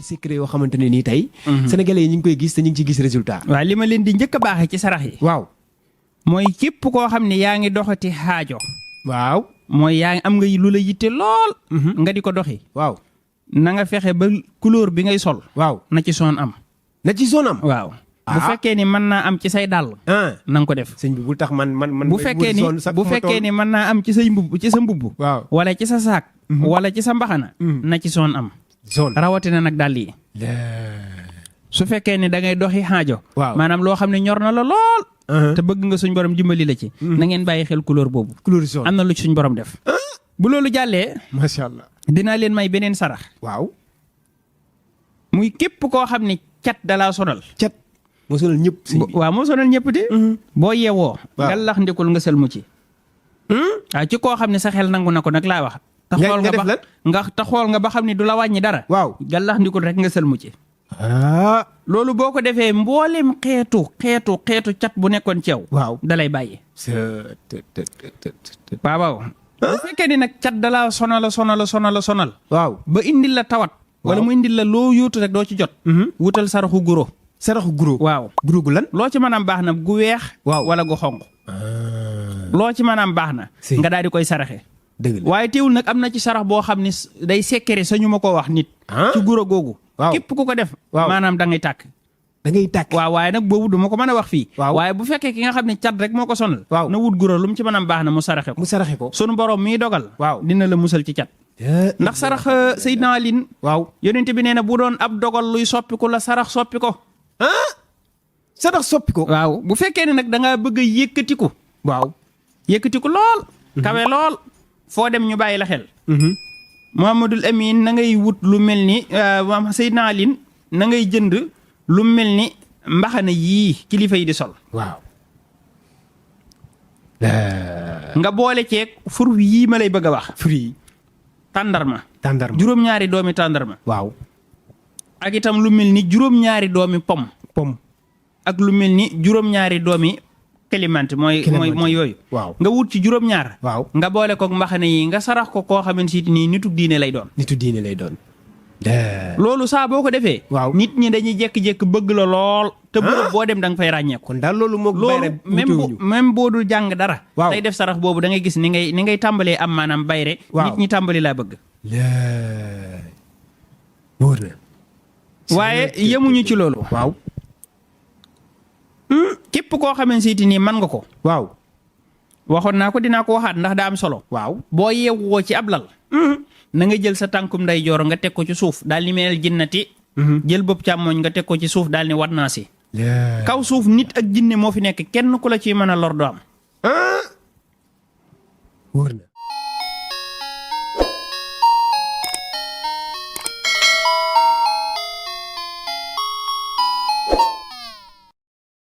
secret yoo xamante ne nii tey. sénégalais yi ñu ngi koy gis te ñu ngi ci gis résultat. waaw li ma leen di njëkk a baaxee ci sarax yi. waaw. mooy képp koo xam ne yaa ngi doxati xaajo. waaw. mooy yaa ngi am nga lu la yitte lool. nga di ko doxi. waaw. na nga fexe ba couleur bi ngay sol. waaw na ci son am. na ci sonam. waaw. bu fekkee ni mën naa am ci say dàll. na nga ko def. sëñ bi bu tax man. bu fekkee ni mën naa am ci say mbubb ci sa mbubb. waaw wala ci sa saak. wala ci sa mbaxana. na ci son am. zone rawatina nag dàll yi. su fekkee ni da ngay doxi xaajo. waaw maanaam loo xam ne ñor na la lool. te bëgg nga suñ borom dimbali la ci. na ngeen bàyyi xel couleur boobu. couleur zone am na lu ci suñ borom def. bu loolu jàllee. macha allah. dinaa leen may beneen sarax. waaw. muy képp koo xam ne cat dalaa sonal. cat moo sonal ñëpp. waaw moo sonal ñëpp de. boo yeewoo. waaw nga lax ndikul nga sëlmu ci. waaw ci koo xam ne sa xel nangu na ko nag laa wax. te xool nga ba te xool nga ba xam ne du la wàññi dara. waaw gàllax ndikul rek nga sëlmu ci. loolu boo ko defee mboolem xeetu cat bu nekkoon ci yow. waaw dalay bàyyi. waaw. bu fekkee ni nag cat dalaa sonal. waaw ba indil la tawat. wala mu indil la loo yóotu rek doo ci jot. wutal saraxu guro. saraxu guro. waaw guro gu lan. loo ci mën a baax na gu weex. waaw wala gu xonq. loo ci mën a baax na. nga daal di koy saraxe. dëgg la waaye teewul nag am na ci sarax boo xam ne day sekkere sañu ma ko wax nit. ci guro googu. waaw képp ku ko def. waaw maanaam da ngay tàkk. da ngay tàkk. waaw waaye nag boobu du ma ko mën a wax fii. waaw waaye bu fekkee ki nga xam ne cat rek moo ko sonal. waaw na wut guro lu mu ci mën a baax na mu saraxe ko. mu saraxe ko. sunu borom miy dogal. waaw dina la musal ci cat. ndax sarax Seydina Alin. waaw yonent bi nee na bu doon ab dogal luy soppiku la sarax soppi ko. sarax soppi ko. waaw bu fekkee ne nag da ngaa bëgg a yëkkatiku. waaw yëkkatiku lool. kawe lool. foo dem ñu bàyyi la xel. Muhammadul Amin na ngay wut lu mel ni Seydina Alin na ngay jënd lu mel ni mbaxana yii kilifa yi di sol. waaw. nga boole ceeg fur yii ma lay bëgg a wax. fruit. tàndarma. juróom-ñaari doomi tàndarma. waaw. ak itam lu mel ni juróom-ñaari doomi pom. ak lu mel ni juróom-ñaari doomi clémentine mooy yooyu. waaw nga wut ci juróom-ñaar. waaw nga boole kook mbaxane yi nga sarax ko koo xamante ni nitu diine lay doon. loolu saa boo ko defee. waaw nit ñi dañuy jékki-jékki bëgg la lool. te boo dem da nga fay ràññeeku. kon daal loolu moo bayre même boo dul jàng dara. waaw tey def sarax boobu da ngay gis ni ngay tàmbalee am maanaam bayre. nit ñi tàmbali laa bëgg. wóor na. waaye yemuñu ci loolu. waaw. képp koo xamante ni mën nga ko. waaw. waxoon naa ko dinaa ko waxaat ndax daa am solo. waaw boo yeewoo ci ab lal. na nga jël sa tànkum ndeyjoor nga teg ko ci suuf daal ni mel jinnati. jël bopp càmmooñ nga teg ko ci suuf daal ni wat naa si. kaw suuf nit ak jinne moo fi nekk kenn ku la ciy mën a lor do am. wóor na.